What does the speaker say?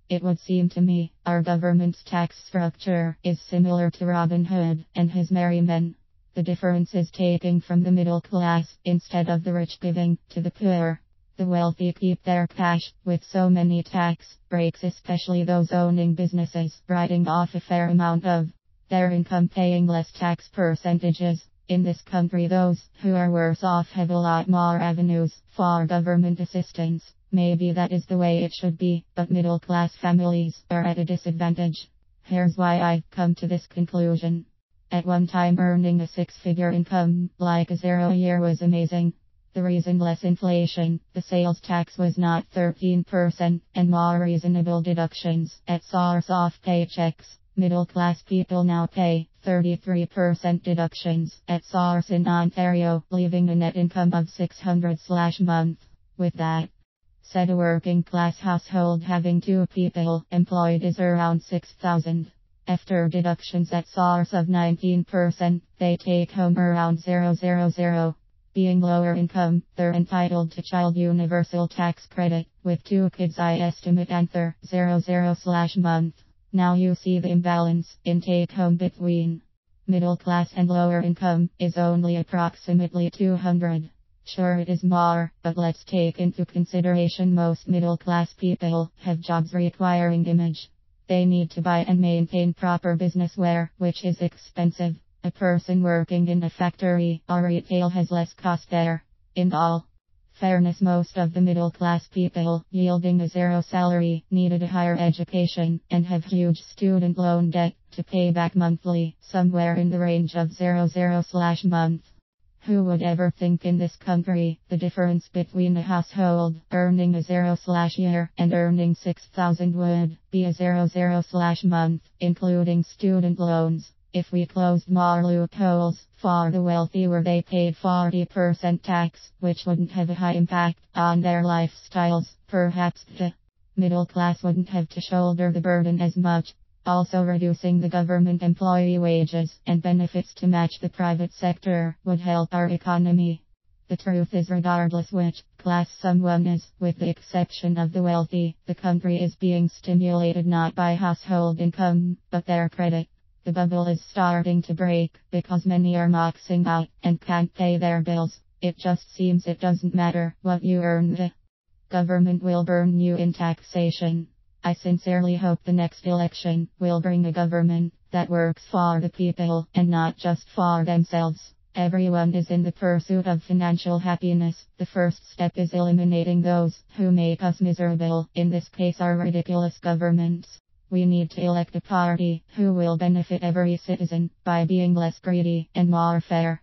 It would seem to me, our government's tax structure is similar to Robin Hood and his merry men. The difference is taking from the middle class, instead of the rich giving to the poor. The wealthy keep their cash, with so many tax breaks, especially those owning businesses, writing off a fair amount of their income, paying less tax percentages. In this country, those who are worse off have a lot more avenues for government assistance. Maybe that is the way it should be, but middle class families are at a disadvantage. Here's why I've come to this conclusion. At one time, earning a six-figure income, like a 0 a year, was amazing. The reason: less inflation, the sales tax was not 13%, and more reasonable deductions at source of paychecks. Middle class people now pay 33% deductions at source in Ontario, leaving a net income of $600/month. With that said, a working class household having 2 people employed is around $6,000. After deductions at source of 19%, they take home around $000. Being lower income, they're entitled to Child Universal Tax Credit. With 2 kids, I estimate answer $0/month. Now you see the imbalance in take home between middle class and lower income is only approximately $200. Sure, it is more, but let's take into consideration most middle class people have jobs requiring image. They need to buy and maintain proper business wear, which is expensive. A person working in a factory or retail has less cost there. In all fairness, most of the middle class people yielding a 0 salary needed a higher education and have huge student loan debt to pay back monthly, somewhere in the range of $0/month. Who would ever think in this country the difference between a household earning a 0/year and earning $6,000 would be a $0/month, including student loans? If we closed more loopholes for the wealthy where they paid 40% tax, which wouldn't have a high impact on their lifestyles, perhaps the middle class wouldn't have to shoulder the burden as much. Also, reducing the government employee wages and benefits to match the private sector would help our economy. The truth is, regardless which class someone is, with the exception of the wealthy, the country is being stimulated not by household income, but their credit. The bubble is starting to break because many are maxing out and can't pay their bills. It just seems it doesn't matter what you earn, the government will burn you in taxation. I sincerely hope the next election will bring a government that works for the people and not just for themselves. Everyone is in the pursuit of financial happiness. The first step is eliminating those who make us miserable, in this case our ridiculous governments. We need to elect a party who will benefit every citizen by being less greedy and more fair.